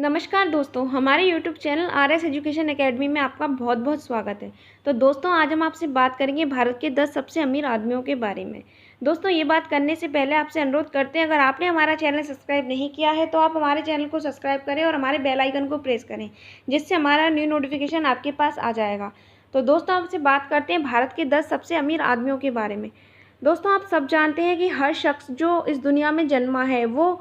नमस्कार दोस्तों, हमारे YouTube channel RS. Education academy में आपका बहुत बहुत स्वागत है। तो दोस्तों, आज हम आपसे बात करेंगे भारत के 10 सबसे अमीर आदमियों के बारे में। दोस्तों, ये बात करने से पहले आपसे अनुरोध करते हैं, अगर आपने हमारा चैनल सब्सक्राइब नहीं किया है तो आप हमारे चैनल को सब्सक्राइब करें और हमारे बेल आइकन को प्रेस करें, जिससे हमारा न्यू नोटिफिकेशन आपके पास आ जाएगा। तो दोस्तों, आपसे बात करते हैं भारत के 10 सबसे अमीर आदमियों के बारे में। दोस्तों, आप सब जानते हैं कि हर शख्स जो इस दुनिया में जन्मा है वो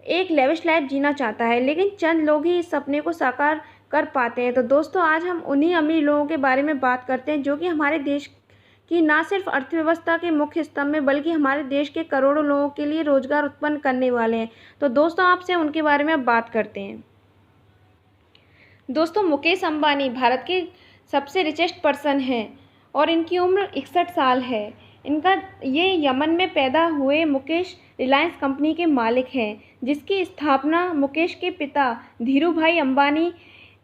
एक लेविश लाइफ जीना चाहता है, लेकिन चंद लोग ही इस सपने को साकार कर पाते हैं। तो दोस्तों, आज हम उन्हीं अमीर लोगों के बारे में बात करते हैं जो कि हमारे देश की ना सिर्फ अर्थव्यवस्था के मुख्य स्तंभ में बल्कि हमारे देश के करोड़ों लोगों के लिए रोजगार उत्पन्न करने वाले हैं। तो दोस्तों, आपसे उनके बारे में अब बात करते हैं। दोस्तों, मुकेश अंबानी भारत के सबसे रिचेस्ट पर्सन हैं और इनकी उम्र 61 साल है। ये यमन में पैदा हुए मुकेश रिलायंस कंपनी के मालिक हैं, जिसकी स्थापना मुकेश के पिता धीरूभाई अंबानी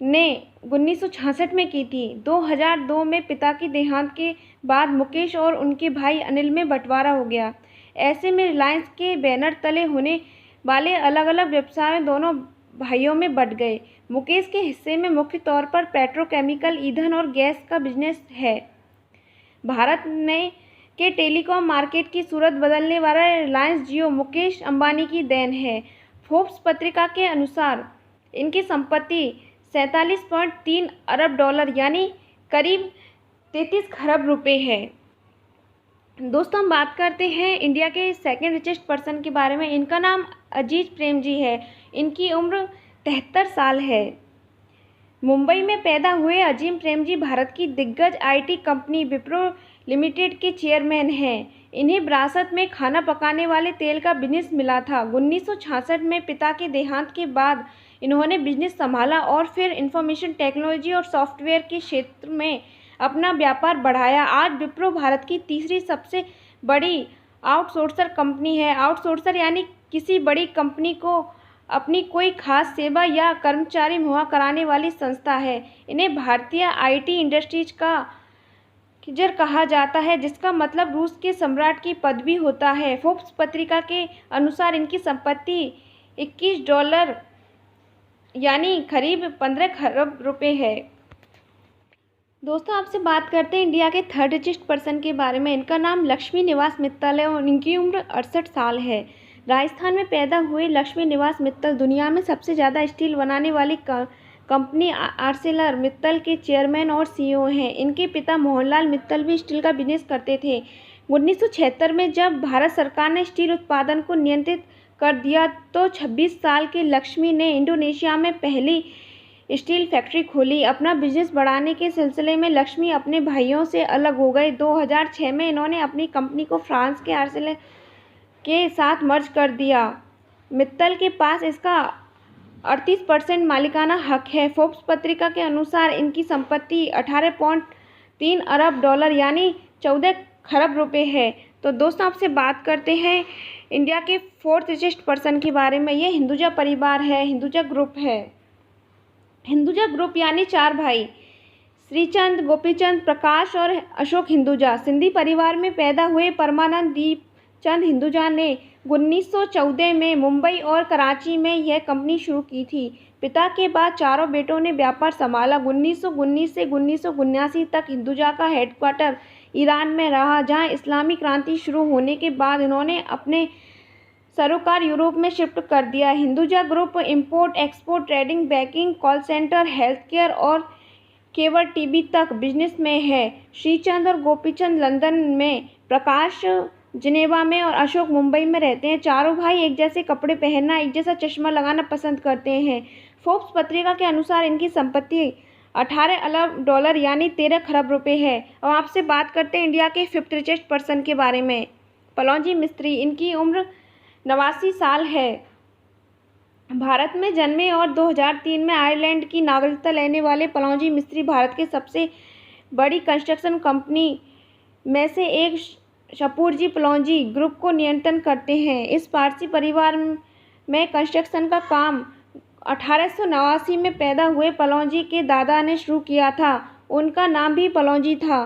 ने 1966 में की थी। 2002 में पिता की देहांत के बाद मुकेश और उनके भाई अनिल में बंटवारा हो गया। ऐसे में रिलायंस के बैनर तले होने वाले अलग अलग व्यवसाय दोनों भाइयों में बंट गए। मुकेश के हिस्से में मुख्य तौर पर पेट्रोकेमिकल, ईंधन और गैस का बिजनेस है। भारत में के टेलीकॉम मार्केट की सूरत बदलने वाला रिलायंस जियो मुकेश अंबानी की देन है। फोर्ब्स पत्रिका के अनुसार इनकी संपत्ति 47.3 अरब डॉलर यानी करीब 33 खरब रुपए है। दोस्तों, हम बात करते हैं इंडिया के सेकंड रिचेस्ट पर्सन के बारे में। इनका नाम अजीज प्रेमजी है। इनकी उम्र 73 साल है। मुंबई में पैदा हुए अजीम प्रेमजी भारत की दिग्गज आईटी कंपनी विप्रो लिमिटेड के चेयरमैन हैं। इन्हें विरासत में खाना पकाने वाले तेल का बिजनेस मिला था। 1966 में पिता के देहांत के बाद इन्होंने बिजनेस संभाला और फिर इंफॉर्मेशन टेक्नोलॉजी और सॉफ्टवेयर के क्षेत्र में अपना व्यापार बढ़ाया। आज विप्रो भारत की तीसरी सबसे बड़ी आउटसोर्सर कंपनी है। आउटसोर्सर यानी किसी बड़ी कंपनी को अपनी कोई खास सेवा या कर्मचारी मुहैया कराने वाली संस्था है। इन्हें भारतीय आईटी इंडस्ट्रीज का किजर कहा जाता है, जिसका मतलब रूस के सम्राट की पदवी होता है। फोर्ब्स पत्रिका के अनुसार इनकी संपत्ति 21 डॉलर यानी करीब 15 खरब रुपए है। दोस्तों, आपसे बात करते हैं इंडिया के थर्ड रिचेस्ट पर्सन के बारे में। इनका नाम लक्ष्मी निवास मित्तल है और इनकी उम्र 68 साल है। राजस्थान में पैदा हुए लक्ष्मी निवास मित्तल दुनिया में सबसे ज़्यादा स्टील बनाने वाली कंपनी आर्सेलर मित्तल के चेयरमैन और सीईओ हैं। इनके पिता मोहनलाल मित्तल भी स्टील का बिजनेस करते थे। 1976 में जब भारत सरकार ने स्टील उत्पादन को नियंत्रित कर दिया तो 26 साल के लक्ष्मी ने इंडोनेशिया में पहली स्टील फैक्ट्री खोली। अपना बिजनेस बढ़ाने के सिलसिले में लक्ष्मी अपने भाइयों से अलग हो गए। 2006 में इन्होंने अपनी कंपनी को फ्रांस के आर्सेलर के साथ मर्ज कर दिया। मित्तल के पास इसका 38% मालिकाना हक है। फोर्ब्स पत्रिका के अनुसार इनकी संपत्ति 18.3 अरब डॉलर यानी 14 खरब रुपए है। तो दोस्तों, आपसे बात करते हैं इंडिया के फोर्थ रिचेस्ट पर्सन के बारे में। ये हिंदुजा परिवार है, हिंदुजा ग्रुप है। हिंदुजा ग्रुप यानी 4 भाई श्रीचंद, गोपीचंद, प्रकाश और अशोक हिंदुजा सिंधी परिवार में पैदा हुए। परमानंद दीप चंद हिंदुजा ने 1914 में मुंबई और कराची में यह कंपनी शुरू की थी। पिता के बाद चारों बेटों ने व्यापार संभाला। 1919 से 1979 तक हिंदुजा का हेडक्वार्टर ईरान में रहा, जहां इस्लामी क्रांति शुरू होने के बाद इन्होंने अपने सरोकार यूरोप में शिफ्ट कर दिया। Hinduja group import export, trading, banking, call centre, health care और केबल टीवी तक बिजनेस में है। श्रीचंद और गोपीचंद लंदन में, प्रकाश जिनेवा में और अशोक मुंबई में रहते हैं। चारों भाई एक जैसे कपड़े पहनना, एक जैसा चश्मा लगाना पसंद करते हैं। फोर्ब्स पत्रिका के अनुसार इनकी संपत्ति 18 अरब डॉलर यानी 13 खरब रुपए है। और आपसे बात करते हैं इंडिया के फिफ्थ रिचेस्ट पर्सन के बारे में। पलौजी मिस्त्री, इनकी उम्र 89 साल है। भारत में जन्मे और 2003 में आयरलैंड की नागरिकता लेने वाले पलौजी मिस्त्री भारत के सबसे बड़ी कंस्ट्रक्शन कंपनी में से एक शपूरजी पलौजी ग्रुप को नियंत्रण करते हैं। इस पारसी परिवार में कंस्ट्रक्शन का काम 1889 में पैदा हुए पलौजी के दादा ने शुरू किया था। उनका नाम भी पलौजी था।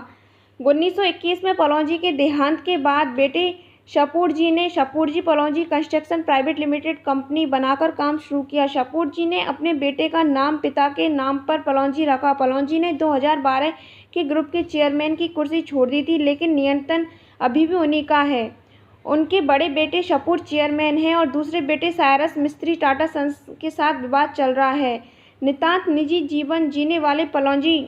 1921 में पलौजी के देहांत के बाद बेटे शपूर जी ने Shapoorji Pallonji construction private limited company बनाकर काम शुरू किया। शपूर जी ने अपने बेटे का नाम पिता के नाम पर पलौजी रखा। पलौजी ने 2012 के ग्रुप के चेयरमैन की कुर्सी छोड़ दी थी, लेकिन नियंत्रण अभी भी उन्हीं का है। उनके बड़े बेटे शपूर चेयरमैन हैं और दूसरे बेटे साइरस मिस्त्री टाटा सन्स के साथ विवाद चल रहा है। नितांत निजी जीवन जीने वाले पलौजी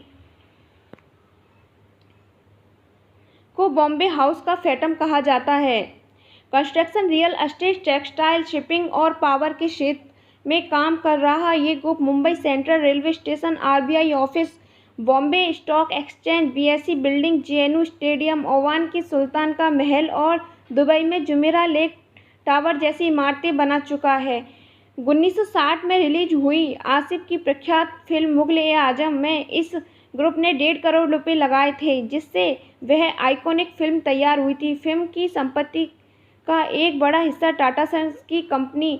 को बॉम्बे हाउस का फैंटम कहा जाता है। Construction, real estate, textile, shipping और पावर के क्षेत्र में काम कर रहा ये group Mumbai central railway station, RBI office, Bombay stock exchange, BSE building, JNU stadium, Oman की सुल्तान का महल और दुबई में जुमेरा लेक टावर जैसी इमारतें बना चुका है। 1960 में रिलीज हुई आसिफ की प्रख्यात फिल्म मुग़ल-ए-आज़म में इस ग्रुप ने 1.5 करोड़ रुपए लगाए थे, जिससे वह आइकॉनिक फिल्म तैयार हुई थी। फिल्म की संपत्ति का एक बड़ा हिस्सा टाटा सन्स की कंपनी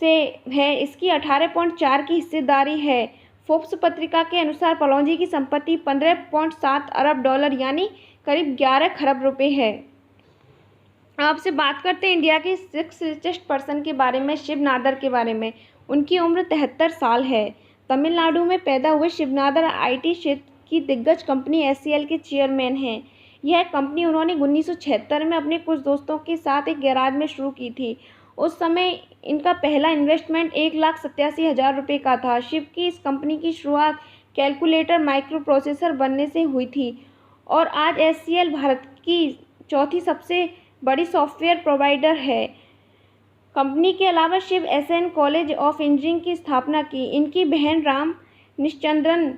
से है। इसकी 18.4 की हिस्सेदारी है। फोर्ब्स पत्रिका के अनुसार पलौजी की संपत्ति $15.7 अरब यानी करीब 11 खरब रुपए है। आपसे बात करते हैं इंडिया के 6 रिचेस्ट पर्सन के बारे में, शिव नादर के बारे में। उनकी उम्र 73 साल है। तमिलनाडु में पैदा हुए शिव नादर आईटी क्षेत्र की दिग्गज कंपनी एचसीएल के चेयरमैन हैं। यह कंपनी उन्होंने 1976 में अपने कुछ दोस्तों के साथ एक गैराज में शुरू की थी। उस समय इनका पहला इन्वेस्टमेंट 1,87,000 रुपये का था। शिव की इस कंपनी की शुरुआत कैलकुलेटर माइक्रो प्रोसेसर बनने से हुई थी और आज एचसीएल भारत की चौथी सबसे बड़ी सॉफ्टवेयर प्रोवाइडर है। कंपनी के अलावा Shiv SN college of engineering की स्थापना की। इनकी बहन राम निश्चंद्रन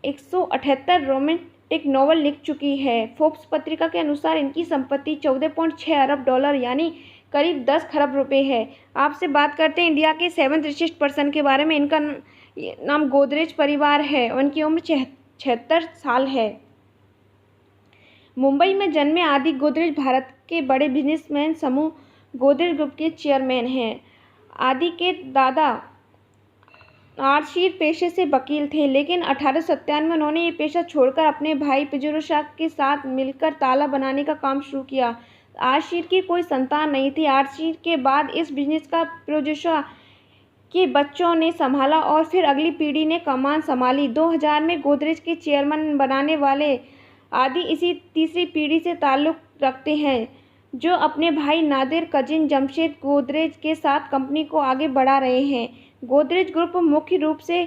178 रोमांटिक नॉवल लिख चुकी है। फोर्ब्स पत्रिका के अनुसार इनकी संपत्ति $14.6 अरब यानी करीब 10 खरब रुपए है। आपसे बात करते हैं इंडिया के 7 रिचेस्ट पर्सन के बारे में। इनका नाम गोदरेज परिवार है। उनकी उम्र 76 साल है। मुंबई में जन्मे आदि गोदरेज भारत के बड़े बिजनेसमैन समूह गोदरेज ग्रुप के चेयरमैन हैं। आदि के दादा आर्शीर पेशे से वकील थे, लेकिन 1897 में उन्होंने ये पेशा छोड़कर अपने भाई पिजुरुशा के साथ मिलकर ताला बनाने का काम शुरू किया। आर्शीर की कोई संतान नहीं थी। आर्शीर के बाद इस बिजनेस का पिजुरुशा के बच्चों ने संभाला और फिर अगली पीढ़ी ने कमान संभाली। 2000 में गोदरेज के चेयरमैन बनाने वाले आदि इसी तीसरी पीढ़ी से ताल्लुक़ रखते हैं, जो अपने भाई नादिर कजिन जमशेद गोदरेज के साथ कंपनी को आगे बढ़ा रहे हैं। गोदरेज ग्रुप मुख्य रूप से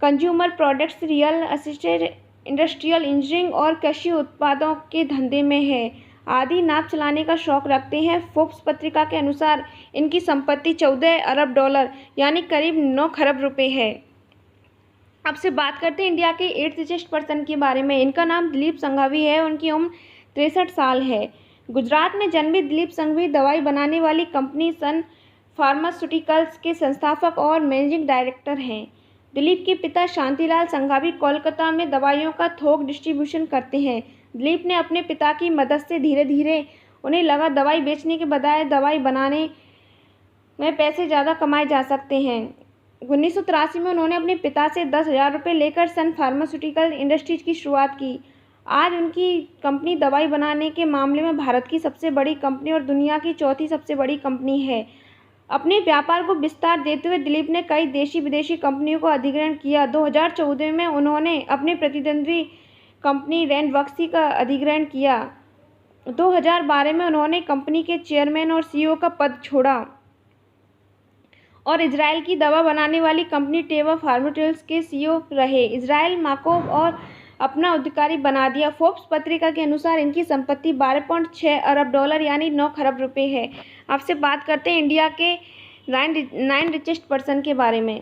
consumer products, real estate, industrial engineering और कृषि उत्पादों के धंधे में है। आदि नाव चलाने का शौक रखते हैं। फोर्ब्स पत्रिका के अनुसार इनकी संपत्ति $14 अरब यानी करीब 9 खरब रुपए है। आपसे बात करते हैं इंडिया के 8 रिचेस्ट पर्सन के बारे में। इनका नाम दिलीप संघवी है। उनकी उम्र 63 साल है। गुजरात में जन्मे दिलीप संघवी दवाई बनाने वाली कंपनी सन फार्मास्यूटिकल्स के संस्थापक और मैनेजिंग डायरेक्टर हैं। दिलीप के पिता शांतिलाल संघवी कोलकाता में दवाइयों का थोक डिस्ट्रीब्यूशन करते हैं। दिलीप ने अपने पिता की मदद से धीरे धीरे उन्हें लगा दवाई बेचने के बजाय दवाई बनाने में पैसे ज़्यादा कमाए जा सकते हैं। 1983 में उन्होंने अपने पिता से 10,000 रुपये लेकर सन फार्मास्यूटिकल इंडस्ट्रीज की शुरुआत की। आज उनकी कंपनी दवाई बनाने के मामले में भारत की सबसे बड़ी कंपनी और दुनिया की चौथी सबसे बड़ी कंपनी है। अपने व्यापार को विस्तार देते हुए दिलीप ने कई देशी विदेशी कंपनियों को अधिग्रहण किया। 2014 में उन्होंने अपने प्रतिद्वंदी कंपनी रैंडवक्सी का अधिग्रहण किया। 2012 में उन्होंने कंपनी के चेयरमैन और सीईओ का पद छोड़ा और इजराइल की दवा बनाने वाली कंपनी टेवा फार्मास्यूटिकल्स के सीईओ रहे। इजराइल माकोव और अपना अधिकारी बना दिया। फोर्ब्स पत्रिका के अनुसार इनकी संपत्ति $12.6 अरब यानी 9 खरब रुपए है। आपसे बात करते हैं इंडिया के 9 रिचेस्ट पर्सन के बारे में।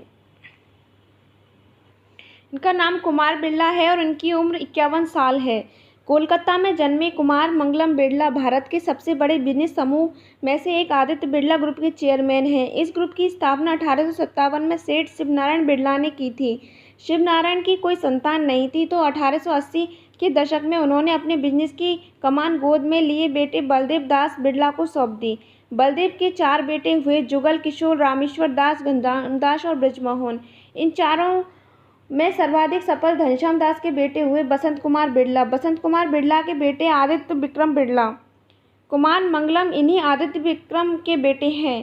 इनका नाम कुमार बिरला है और उनकी उम्र 51 साल है। कोलकाता में जन्मे कुमार मंगलम बिरला भारत के सबसे बड़े बिजनेस समूह में से एक आदित्य बिरला ग्रुप के चेयरमैन हैं। इस ग्रुप की स्थापना 1857 में सेठ शिवनारायण बिरला ने की थी। शिवनारायण की कोई संतान नहीं थी, तो 1880 के दशक में उन्होंने अपने बिजनेस की कमान गोद में लिए बेटे बलदेव दास बिरला को सौंप दी। बलदेव के 4 बेटे हुए, जुगल किशोर, रामेश्वर दास, घनश्याम दास और ब्रजमोहन। इन चारों में सर्वाधिक सफल घनश्याम दास के बेटे हुए बसंत कुमार बिरला। बसंत कुमार बिरला के बेटे आदित्य विक्रम बिरला कुमार मंगलम इन्हीं आदित्य विक्रम के बेटे हैं।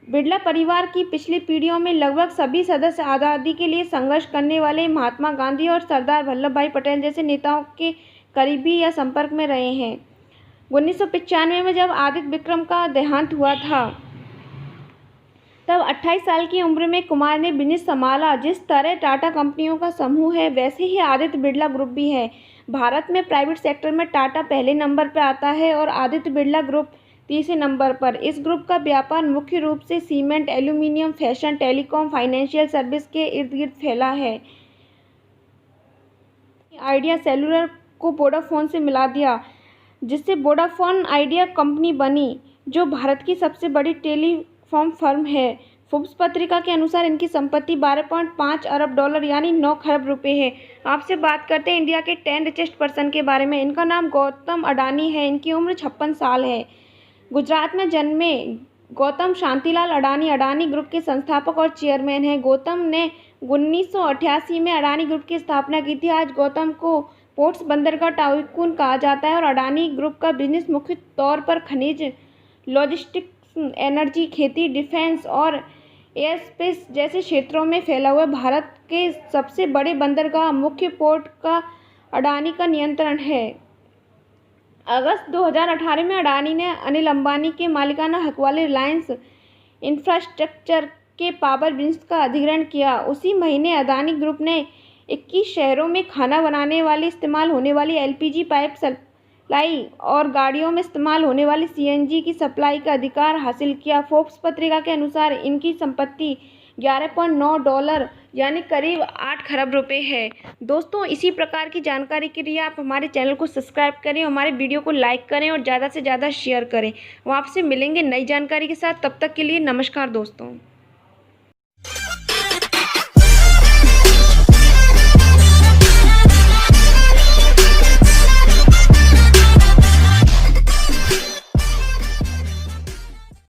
बिरला परिवार की पिछली पीढ़ियों में लगभग सभी सदस्य आज़ादी के लिए संघर्ष करने वाले महात्मा गांधी और सरदार वल्लभ भाई पटेल जैसे नेताओं के करीबी या संपर्क में रहे हैं। 1995 में जब आदित्य विक्रम का देहांत हुआ था तब 28 साल की उम्र में कुमार ने बिजनेस संभाला। जिस तरह टाटा कंपनियों का समूह है वैसे ही आदित्य बिरला ग्रुप भी है। भारत में प्राइवेट सेक्टर में टाटा पहले नंबर पर आता है और आदित्य बिरला ग्रुप तीसरे नंबर पर। इस ग्रुप का व्यापार मुख्य रूप से cement, aluminium, fashion, telecom, financial service के इर्द गिर्द फैला है। आइडिया सेलुलर को वोडाफोन से मिला दिया, जिससे वोडाफोन आइडिया कंपनी बनी, जो भारत की सबसे बड़ी टेलीकॉम फर्म है। फोर्ब्स पत्रिका के अनुसार इनकी संपत्ति $12.5 अरब यानी 9 खरब रुपए है। आपसे बात करते हैं इंडिया के 10 रिचेस्ट पर्सन के बारे में। इनका नाम गौतम अडानी है। इनकी उम्र 56 साल है। गुजरात में जन्मे गौतम शांतिलाल अडानी अडानी ग्रुप के संस्थापक और चेयरमैन हैं। गौतम ने 1988 में अडानी ग्रुप की स्थापना की थी। आज गौतम को पोर्ट्स बंदरगाह टाइकून कहा जाता है और अडानी ग्रुप का बिजनेस मुख्य तौर पर खनिज, लॉजिस्टिक्स, एनर्जी, खेती, डिफेंस और एयरस्पेस जैसे क्षेत्रों में फैला हुआ है। भारत के सबसे बड़े बंदरगाह मुख्य पोर्ट का अडानी का नियंत्रण है। अगस्त 2018 में अडानी ने अनिल अंबानी के मालिकाना हक वाले रिलायंस इंफ्रास्ट्रक्चर के पावर बिजनेस का अधिग्रहण किया। उसी महीने अडानी ग्रुप ने 21 शहरों में खाना बनाने वाली इस्तेमाल होने वाली एलपीजी पाइप सप्लाई और गाड़ियों में इस्तेमाल होने वाली सीएनजी की सप्लाई का अधिकार हासिल किया। फोर्ब्स पत्रिका के अनुसार इनकी संपत्ति $11.9 यानी करीब 8 खरब रुपए है। दोस्तों, इसी प्रकार की जानकारी के लिए आप हमारे चैनल को सब्सक्राइब करें, हमारे वीडियो को लाइक करें और ज़्यादा से ज़्यादा शेयर करें। हम आपसे मिलेंगे नई जानकारी के साथ। तब तक के लिए नमस्कार दोस्तों।